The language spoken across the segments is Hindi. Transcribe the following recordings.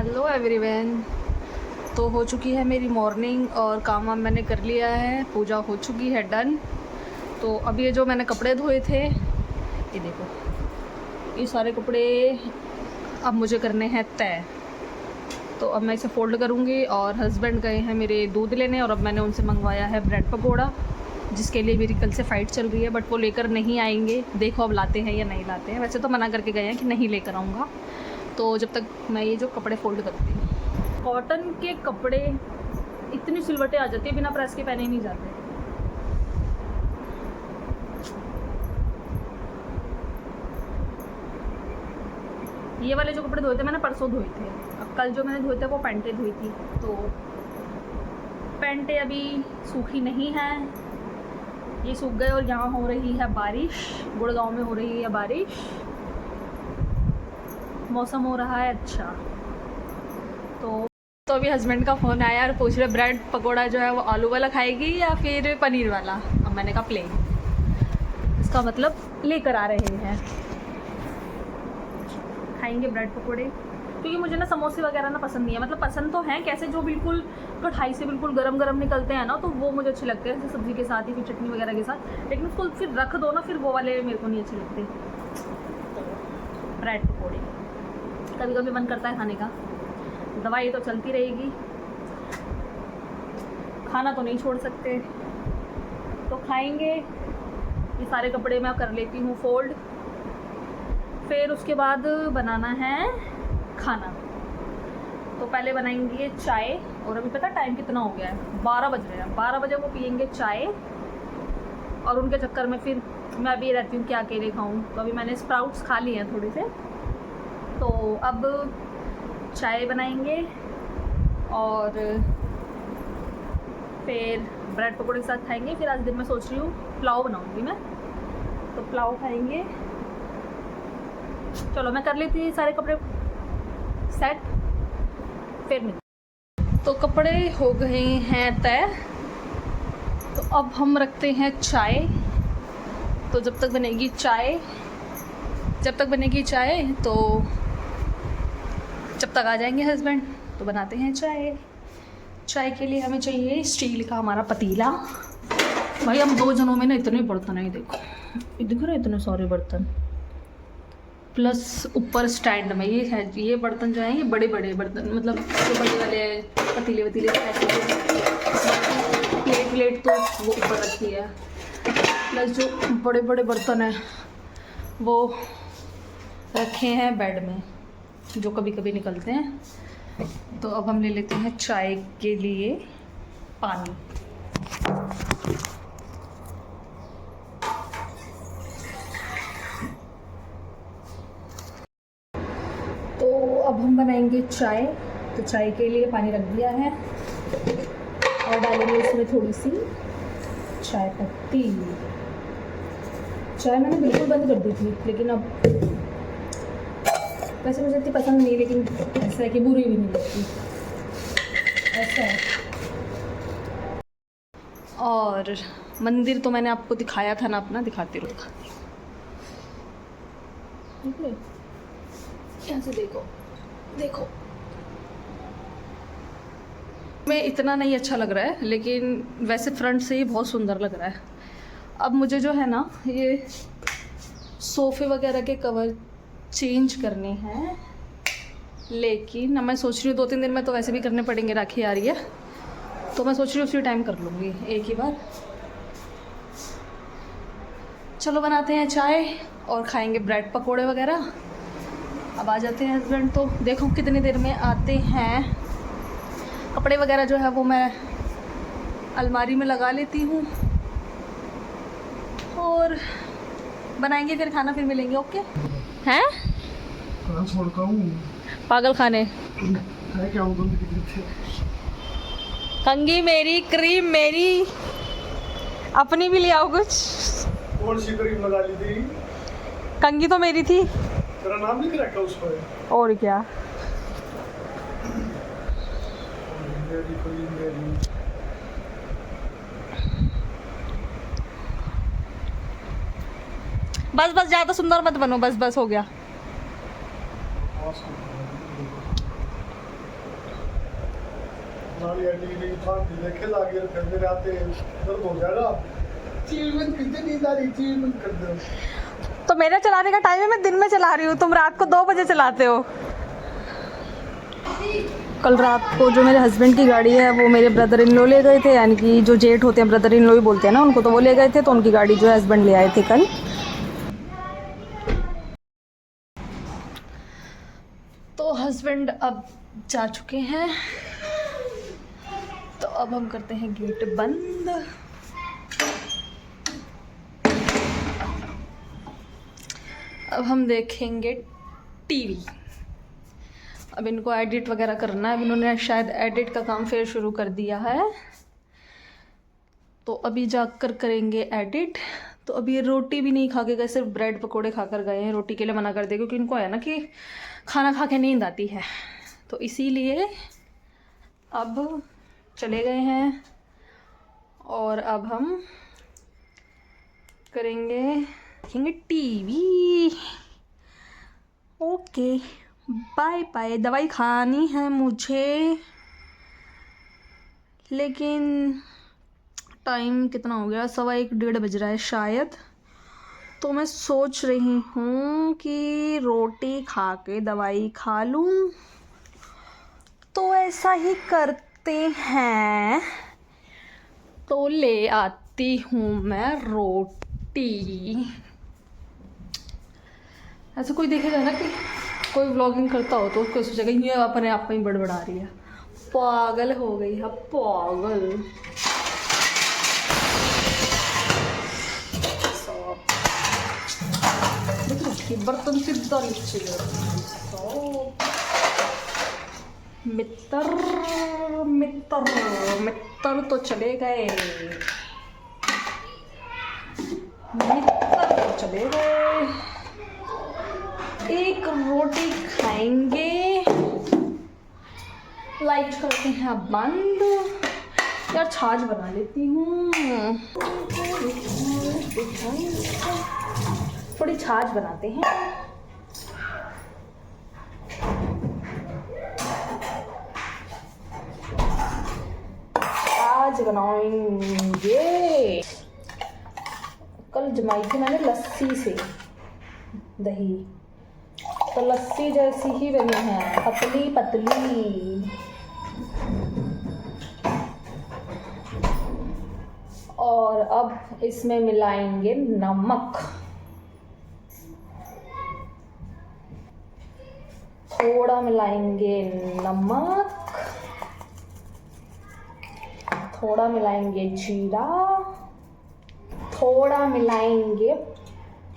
Hello everyone. तो हो चुकी है मेरी मॉर्निंग और काम वाम मैंने कर लिया है, पूजा हो चुकी है डन। तो अब ये जो मैंने कपड़े धोए थे, ये देखो, ये सारे कपड़े अब मुझे करने हैं तय। तो अब मैं इसे फ़ोल्ड करूँगी। और हस्बैंड गए हैं मेरे दूध लेने और अब मैंने उनसे मंगवाया है ब्रेड पकौड़ा, जिसके लिए मेरी कल से फ़ाइट चल रही है, बट वो लेकर नहीं आएंगे। देखो अब लाते हैं या नहीं लाते हैं। वैसे तो मना करके गए हैं कि नहीं लेकर आऊँगा। तो जब तक मैं ये जो कपड़े फ़ोल्ड करती हूँ, कॉटन के कपड़े इतनी सिलवटें आ जाती है, बिना प्रेस के पहने ही नहीं जाते। ये वाले जो कपड़े धोए थे मैंने परसों धोए थे, अब कल जो मैंने धोए थे वो पैंटें धोई थी। तो पैंटें अभी सूखी नहीं हैं, ये सूख गए। और यहाँ हो रही है बारिश, गुड़गांव में हो रही है बारिश, मौसम हो रहा है अच्छा। तो अभी हस्बैंड का फ़ोन आया और पूछ रहे ब्रेड पकोड़ा जो है वो आलू वाला खाएगी या फिर पनीर वाला। अब मैंने कहा प्लेन, इसका मतलब लेकर आ रहे हैं, खाएंगे ब्रेड पकोड़े। क्योंकि मुझे ना समोसे वगैरह ना पसंद नहीं है, मतलब पसंद तो हैं कैसे, जो बिल्कुल कढ़ाई से बिल्कुल गरम गरम निकलते हैं ना, तो वो मुझे अच्छे लगते हैं, जैसे सब्ज़ी के साथ ही फिर चटनी वगैरह के साथ। लेकिन उसको फिर रख दो ना, फिर वो वाले मेरे को नहीं अच्छे लगते। ब्रेड पकोड़े कभी कभी मन करता है खाने का, दवाई तो चलती रहेगी, खाना तो नहीं छोड़ सकते, तो खाएंगे। ये सारे कपड़े मैं कर लेती हूँ फोल्ड, फिर उसके बाद बनाना है खाना। तो पहले बनाएंगे चाय, और अभी पता टाइम कितना हो गया है, 12 बज रहे हैं। 12 बजे वो पियेंगे चाय, और उनके चक्कर में फिर मैं अभी रहती हूँ कि अकेले खाऊँ। तो अभी मैंने स्प्राउट्स खा लिए हैं थोड़े से, तो अब चाय बनाएंगे और फिर ब्रेड पकौड़े के साथ खाएंगे। फिर आज दिन में सोच रही हूँ पुलाव बनाऊंगी मैं, तो पुलाव खाएंगे। चलो मैं कर लेती हूँ सारे कपड़े सेट, फिर मिलते। तो कपड़े हो गए हैं तय, तो अब हम रखते हैं चाय। तो जब तक बनेगी चाय तो जब तक आ जाएंगे हस्बैंड तो बनाते हैं चाय। चाय के लिए हमें चाहिए स्टील का हमारा पतीला। भाई हम 2 जनों में ना इतने बर्तन हैं, देखो ये दिख रहे हैं इतने सारे बर्तन, प्लस ऊपर स्टैंड में ये बर्तन जो हैं, ये बड़े बड़े बर्तन, मतलब जो बड़े वाले पतीले प्लेट तो वो ऊपर रखी है, प्लस जो बड़े बड़े बर्तन हैं वो रखे हैं बेड में, जो कभी कभी निकलते हैं। तो अब हम ले लेते हैं चाय के लिए पानी। तो अब हम बनाएंगे चाय। तो चाय के लिए पानी रख दिया है और डालेंगे इसमें थोड़ी सी चाय पत्ती। चाय मैंने बिल्कुल बंद कर दी थी, लेकिन अब वैसे मुझे इतनी पसंद नहीं, लेकिन ऐसा है कि बुरी भी नहीं लगती, ऐसा है। और मंदिर तो मैंने आपको दिखाया था ना अपना, दिखाती रहूँ, यहाँ से देखो मैं इतना नहीं अच्छा लग रहा है, लेकिन वैसे फ्रंट से ही बहुत सुंदर लग रहा है। अब मुझे जो है ना ये सोफ़े वगैरह के कवर चेंज करने हैं, लेकिन अब मैं सोच रही हूँ 2-3 दिन में तो वैसे भी करने पड़ेंगे, राखी आ रही है, तो मैं सोच रही हूँ उसी टाइम कर लूँगी एक ही बार। चलो बनाते हैं चाय और खाएंगे ब्रेड पकोड़े वगैरह। अब आ जाते हैं हस्बैंड, तो देखो कितनी देर में आते हैं। कपड़े वगैरह जो है वो मैं अलमारी में लगा लेती हूँ और बनाएंगे फिर खाना, फिर मिलेंगे। ओके हैं पागल खाने कंगी मेरी, क्रीम मेरी, अपनी भी ले आओ कुछ। कौन सी क्रीम लगा ली थी? कंगी तो मेरी थी, तेरा नाम लिख रखा उस पर। और क्या। बस ज़्यादा सुंदर मत बनो, बस हो गया। नाली टीवी फांसी देखे लागे और फिर मेरे आते दर्द हो जाएगा। चीज बंद कर दे, नींद आ रही, चीज बंद कर दे। तो मेरा चलाने का टाइम है, मैं दिन में चला रही हूँ, तुम रात को 2 बजे चलाते हो। कल रात को जो मेरे हस्बैंड की गाड़ी है वो मेरे ब्रदर इन लॉ ले गए थे, यानी कि जो जेठ होते हैं ब्रदर इन लॉ ही बोलते हैं ना उनको, तो वो ले गए थे, तो उनकी गाड़ी जो है हस्बैंड ले आए थे कल। तो हस्बैंड अब जा चुके हैं, तो अब हम करते हैं गेट बंद। अब हम देखेंगे टीवी। अब इनको एडिट वगैरह करना है, अब इन्होंने शायद एडिट का काम फिर शुरू कर दिया है, तो अभी जाकर करेंगे एडिट। तो अभी ये रोटी भी नहीं खा के गए, सिर्फ ब्रेड पकोड़े खाकर गए हैं, रोटी के लिए मना कर दिया क्योंकि इनको है ना कि खाना खा के नींद आती है, तो इसीलिए अब चले गए हैं। और अब हम देखेंगे टीवी। Okay bye bye. दवाई खानी है मुझे, लेकिन टाइम कितना हो गया, 1:15 बज रहा है शायद, तो मैं सोच रही हूँ कि रोटी खा के दवाई खा लूँ। तो ऐसा ही करते हैं, तो ले आती हूँ मैं रोटी। ऐसा कोई देखेगा ना कि कोई व्लॉगिंग करता हो तो उसको सोचेगा ये अपने आप में ही बड़बड़ा रही है, पागल हो गई है, पागल। बर्तन सीधा नीचे मित्र तो चले गए, मित्र तो चले गए। एक रोटी खाएंगे, लाइट करते हैं बंद। यार छाछ बना लेती हूँ, थोड़ी छाछ बनाते हैं। आज बनाएंगे, कल जमाई थी मैंने लस्सी से दही, तो लस्सी जैसी ही बनी है, पतली पतली। और अब इसमें मिलाएंगे नमक, थोड़ा मिलाएंगे नमक, थोड़ा मिलाएंगे जीरा, थोड़ा मिलाएंगे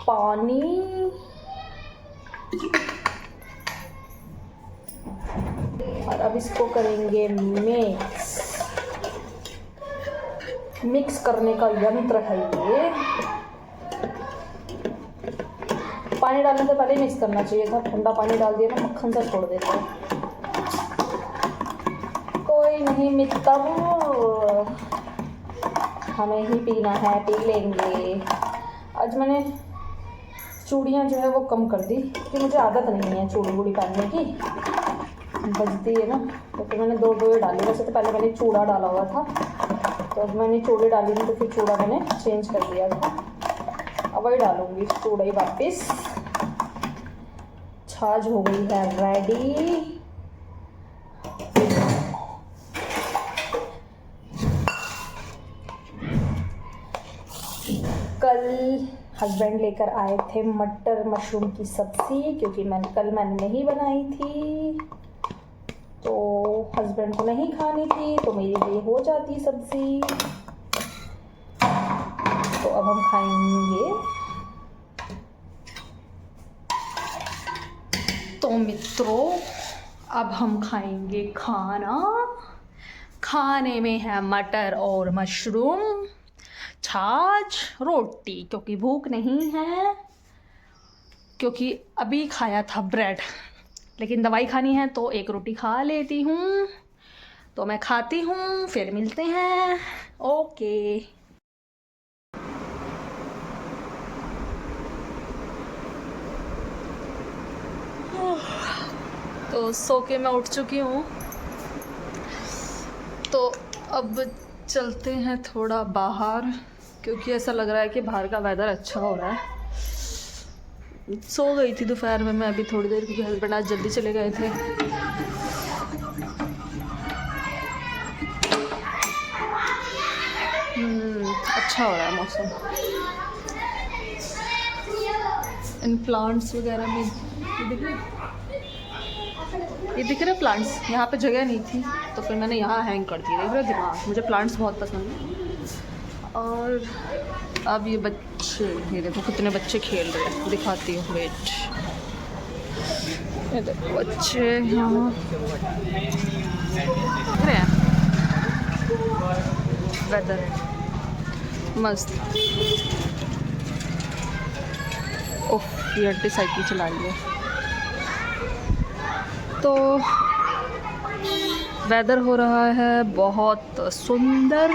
पानी, और अब इसको करेंगे मिक्स करने का यंत्र है ये। पानी डालने से पहले मिक्स करना चाहिए था, ठंडा पानी डाल दिया ना मक्खन सा छोड़ देते हैं। कोई नहीं मित्र, हमें ही पीना है, पी लेंगे। आज मैंने चूड़ियाँ जो है वो कम कर दी क्योंकि मुझे आदत नहीं है चूड़ी वूड़ी पहनने की, बजती है ना, तो फिर मैंने 2 डाली। वैसे तो पहले मैंने चूड़ा डाला हुआ था, तो अब मैंने चूड़ी डाली थी तो फिर चूड़ा मैंने चेंज कर दिया था, अब वही डालूंगी चूड़ा ही वापस। छाछ हो गई है रेडी। कल हस्बैंड लेकर आए थे मटर मशरूम की सब्ज़ी, क्योंकि मैंने नहीं बनाई थी, तो हस्बैंड को नहीं खानी थी, तो मेरे लिए हो जाती सब्ज़ी। तो अब हम खाएंगे। तो मित्रों अब हम खाएंगे खाना। खाने में है मटर और मशरूम, छाछ, रोटी, क्योंकि भूख नहीं है, क्योंकि अभी खाया था ब्रेड, लेकिन दवाई खानी है तो एक रोटी खा लेती हूँ। तो मैं खाती हूँ, फिर मिलते हैं। ओके। तो सो के मैं उठ चुकी हूँ। तो अब चलते हैं थोड़ा बाहर, क्योंकि ऐसा लग रहा है कि बाहर का वेदर अच्छा हो रहा है। सो गई थी दोपहर में मैं अभी थोड़ी देर, क्योंकि हस्बैंड आज जल्दी चले गए थे। अच्छा हो रहा है मौसम। इन प्लांट्स वगैरह में ये दिख रहे प्लांट्स, यहाँ पे जगह नहीं थी तो फिर मैंने यहाँ हैंग कर दिया। देख रहे दिमाग, मुझे प्लांट्स बहुत पसंद हैं। और अब ये बच्चे, ये देखो कितने बच्चे खेल रहे हैं, दिखाती हूँ वेट। ये देखो बच्चे यहाँ दिख रहे हैं। वेदर मस्त। ओह, ये आंटी साइकिल चला रही है। तो वेदर हो रहा है बहुत सुंदर।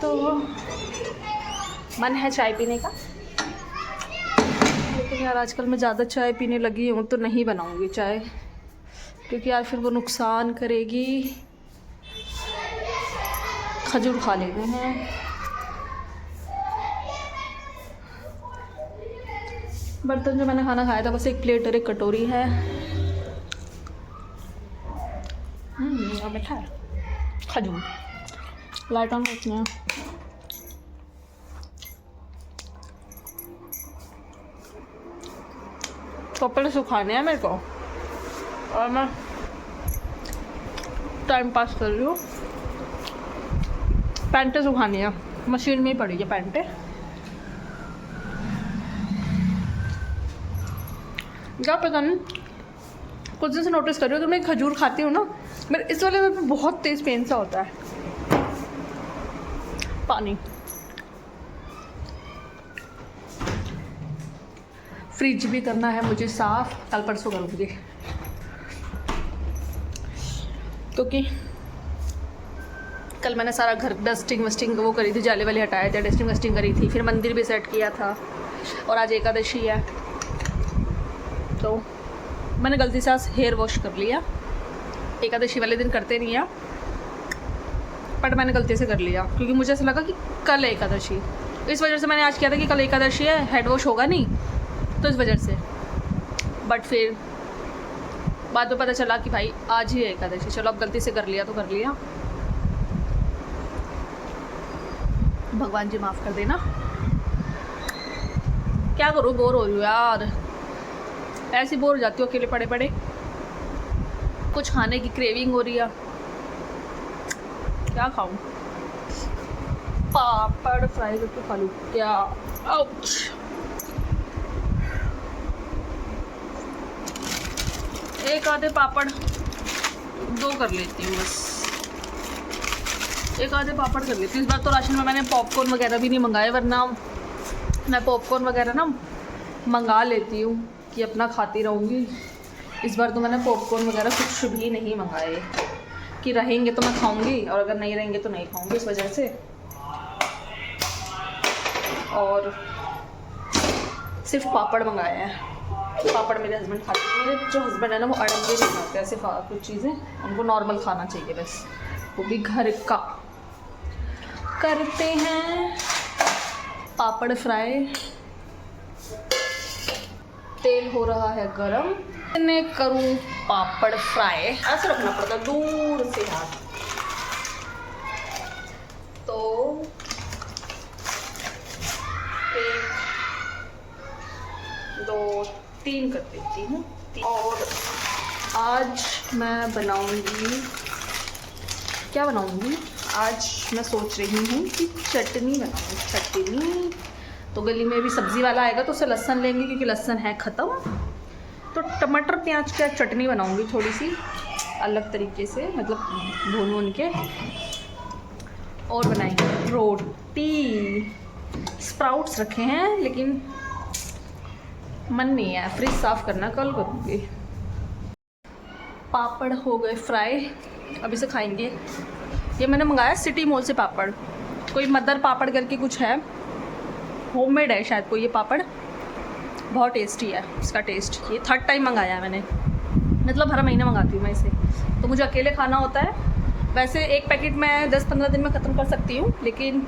तो मन है चाय पीने का, लेकिन यार आजकल मैं ज़्यादा चाय पीने लगी हूँ तो नहीं बनाऊँगी चाय, क्योंकि यार फिर वो नुकसान करेगी। खजूर खा लेते हैं। बर्तन जो मैंने खाना खाया था बस एक प्लेट और एक कटोरी है। और मीठा है। खजूर लाइट ऑन रखना है। कपड़े सुखाने हैं मेरे को और मैं टाइम पास कर रही हूँ। पैंटें सुखानी है, मशीन में ही पड़ी है पैंटें। क्या पता नहीं, कुछ दिन से नोटिस कर रही हूँ, अगर मैं खजूर खाती हूँ ना, मेरे इस वाले में बहुत तेज़ पेन सा होता है। पानी, फ्रिज भी करना है मुझे साफ, कल परसों करूँगी, क्योंकि कल मैंने सारा घर डस्टिंग वस्टिंग वो करी थी, जाले वाले हटाए थे, डस्टिंग वस्टिंग करी थी, फिर मंदिर भी सेट किया था। और आज एकादशी है तो मैंने गलती से आज हेयर वॉश कर लिया। एकादशी वाले दिन करते नहीं है, बट मैंने गलती से कर लिया क्योंकि मुझे ऐसा लगा कि कल है एकादशी। इस वजह से मैंने आज किया था कि कल एकादशी है, हेड वॉश होगा नहीं, तो इस वजह से। बट फिर बाद में पता चला कि भाई आज ही है एकादशी। चलो अब गलती से कर लिया तो कर लिया, भगवान जी माफ़ कर देना। क्या करूँ, बोर हो रही हूँ यार, ऐसी बोर हो जाती हूँ अकेले पड़े पड़े। कुछ खाने की क्रेविंग हो रही है, क्या खाऊं? पापड़ फ्राई करके खा लूँ क्या? आउच। एक आधे पापड़ दो कर लेती हूँ बस, एक आधे पापड़ कर लेती हूँ। इस बार तो राशन में मैंने पॉपकॉर्न वगैरह भी नहीं मंगाए, वरना मैं पॉपकॉर्न वगैरह ना मंगा लेती हूँ कि अपना खाती रहूँगी। इस बार तो मैंने पॉपकॉर्न वगैरह कुछ भी नहीं मंगाए कि रहेंगे तो मैं खाऊंगी और अगर नहीं रहेंगे तो नहीं खाऊंगी, इस वजह से। और सिर्फ पापड़ मंगाए हैं। पापड़ मेरे हस्बैंड खाते हैं। मेरे जो हस्बैंड है ना वो अड़ंगे नहीं खाते ऐसे कुछ चीज़ें, उनको नॉर्मल खाना चाहिए बस, वो भी घर का। करते हैं पापड़ फ्राई। तेल हो रहा है गरम, मैं करूँ पापड़ फ्राई। ऐसे रखना पड़ता दूर से हाथ, तो एक दो तीन कर देती हूँ। और आज मैं बनाऊंगी, क्या बनाऊंगी आज मैं सोच रही हूँ कि चटनी बनाऊँ। चटनी तो गली में भी सब्ज़ी वाला आएगा तो उससे लहसुन लेंगे क्योंकि लहसुन है ख़त्म। तो टमाटर प्याज की चटनी बनाऊंगी थोड़ी सी अलग तरीके से, मतलब भून भून के। और बनाएंगे रोटी। स्प्राउट्स रखे हैं लेकिन मन नहीं है, फ्रिज साफ़ करना, कल करूँगी। पापड़ हो गए फ्राई, अभी से खाएंगे। ये मैंने मंगाया सिटी मॉल से पापड़, कोई मदर पापड़ करके कुछ है, होममेड है शायद कोई ये पापड़, बहुत टेस्टी है इसका टेस्ट। ये 3rd टाइम मंगाया है मैंने। मतलब हर महीने मंगाती हूँ मैं इसे, तो मुझे अकेले खाना होता है। वैसे एक पैकेट मैं 10-15 दिन में ख़त्म कर सकती हूँ, लेकिन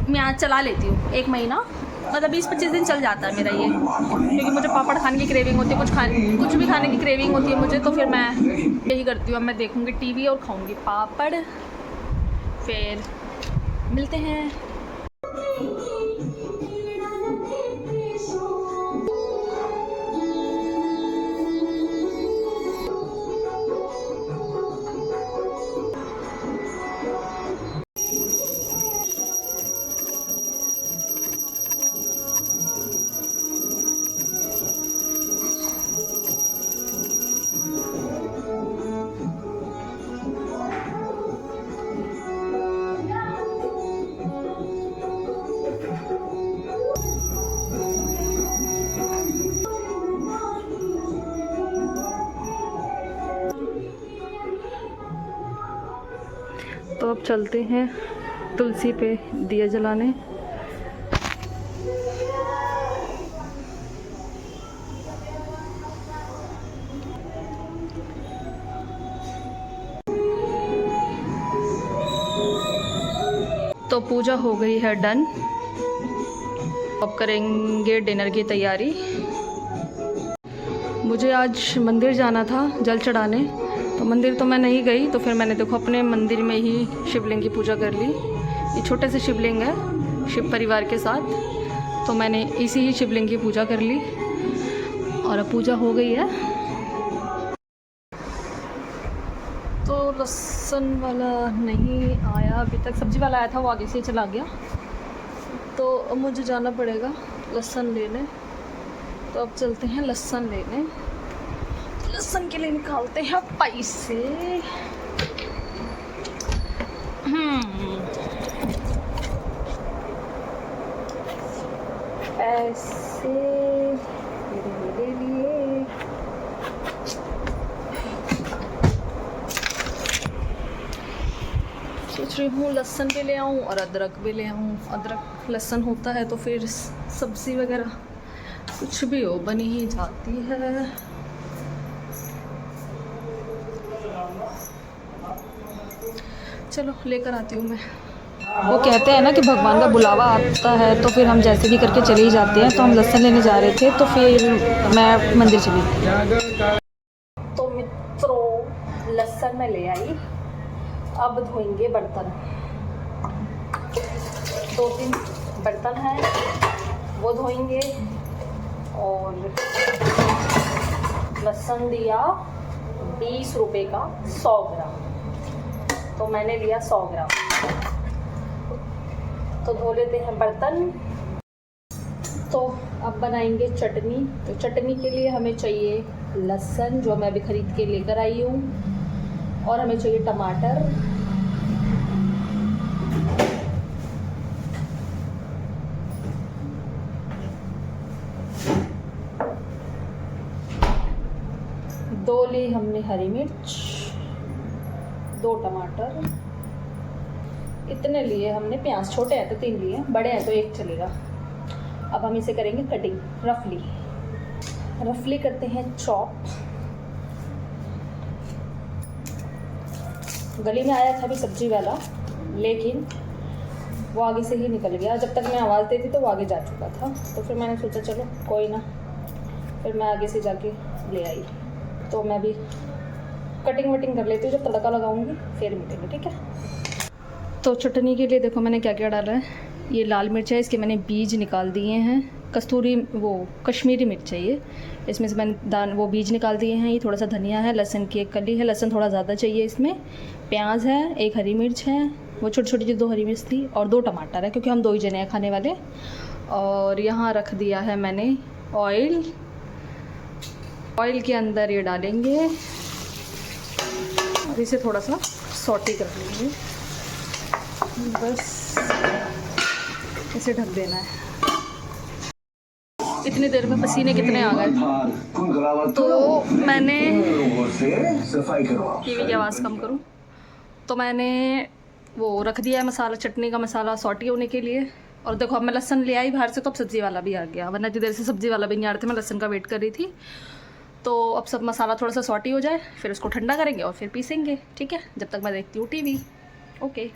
मैं आज चला लेती हूँ 1 महीना, मतलब 20-25 दिन चल जाता है मेरा ये, क्योंकि मुझे पापड़ खाने की क्रेविंग होती है, कुछ भी खाने की क्रेविंग होती है मुझे, तो फिर मैं यही करती हूँ। अब मैं देखूँगी टीवी और खाऊँगी पापड़। फिर मिलते हैं। तो अब चलते हैं तुलसी पे दिया जलाने। तो पूजा हो गई है डन। अब करेंगे डिनर की तैयारी। मुझे आज मंदिर जाना था जल चढ़ाने, तो मंदिर तो मैं नहीं गई, तो फिर मैंने देखो अपने मंदिर में ही शिवलिंग की पूजा कर ली। ये छोटे से शिवलिंग है शिव परिवार के साथ, तो मैंने इसी ही शिवलिंग की पूजा कर ली और अब पूजा हो गई है। तो लहसुन वाला नहीं आया अभी तक, सब्ज़ी वाला आया था वो आगे से चला गया, तो अब मुझे जाना पड़ेगा लहसुन लेने। तो अब चलते हैं लहसुन लेने। लहसुन के लिए निकालते हैं पैसे। पैसे ले लिए। सोच रही हूँ लहसुन भी ले आऊँ और अदरक भी ले आऊँ। अदरक लहसुन होता है तो फिर सब्ज़ी वगैरह कुछ भी हो बनी ही जाती है। चलो लेकर आती हूँ मैं। वो कहते हैं ना कि भगवान का बुलावा आता है तो फिर हम जैसे भी करके चले ही जाते हैं। तो हम लहसुन लेने जा रहे थे, तो फिर मैं मंदिर चली। तो मित्रों लहसुन मैं ले आई, अब धोएंगे बर्तन। 2-3 बर्तन हैं वो धोएंगे। और लहसुन दिया 20 रुपये का 100 ग्राम, तो मैंने लिया 100 ग्राम। तो धो लेते हैं बर्तन। तो अब बनाएंगे चटनी। तो चटनी के लिए हमें चाहिए लहसुन, जो मैं अभी ख़रीद के लेकर आई हूँ, और हमें चाहिए टमाटर, दो ली हमने हरी मिर्च, 2 टमाटर, इतने लिए हमने प्याज। छोटे हैं तो 3 लिए, बड़े हैं तो 1 चलेगा। अब हम इसे करेंगे कटिंग रफली करते हैं चॉप। गली में आया था भी सब्जी वाला, लेकिन वो आगे से ही निकल गया। जब तक मैं आवाज़ देती तो वो आगे जा चुका था, तो फिर मैंने सोचा चलो कोई ना, फिर मैं आगे से जाके ले आई। तो मैं भी कटिंग वटिंग कर लेती हूँ, जब तड़का लगाऊंगी फिर मिलेंगे, ठीक है। तो चटनी के लिए देखो मैंने क्या क्या डाला है। ये लाल मिर्च है, इसके मैंने बीज निकाल दिए हैं। कश्मीरी मिर्च है ये, इसमें से मैंने वो बीज निकाल दिए हैं। ये थोड़ा सा धनिया है, लहसुन की 1 कली है, लहसुन थोड़ा ज़्यादा चाहिए इसमें। प्याज है, 1 हरी मिर्च है, वो छोटी छोटी 2 हरी मिर्च थी, और 2 टमाटर है, क्योंकि हम 2 ही जने हैं खाने वाले। और यहाँ रख दिया है मैंने ऑयल के अंदर ये डालेंगे और इसे थोड़ा सा सॉटे कर लेंगे। बस इसे ढक देना है। इतनी देर में पसीने कितने आ गए। तो मैंने टीवी की आवाज़ कम करूं, तो मैंने वो रख दिया है मसाला, चटनी का मसाला सॉटी होने के लिए। और देखो अब मैं लहसुन ले आई बाहर से, तो अब सब्ज़ी वाला भी आ गया, वरना इतनी देर से सब्ज़ी वाला भी नहीं आ रहा था, मैं लहसुन का वेट कर रही थी। तो अब सब मसाला थोड़ा सा सॉटी हो जाए, फिर उसको ठंडा करेंगे और फिर पीसेंगे, ठीक है। जब तक मैं देखती हूँ टीवी। ओके।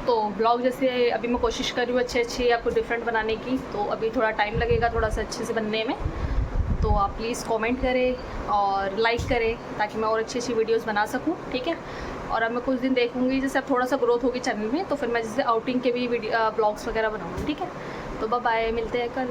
तो ब्लॉग जैसे अभी मैं कोशिश कर रही हूँ अच्छी आपको डिफरेंट बनाने की, तो अभी थोड़ा टाइम लगेगा थोड़ा सा अच्छे से बनने में। तो आप प्लीज़ कमेंट करें और लाइक करें ताकि मैं और अच्छी वीडियोस बना सकूं, ठीक है। और अब मैं कुछ दिन देखूंगी, जैसे अब थोड़ा सा ग्रोथ होगी चैनल में, तो फिर मैं जैसे आउटिंग के भी ब्लॉग्स वगैरह बनाऊँगी, ठीक है। तो बाय बाय, मिलते हैं कल।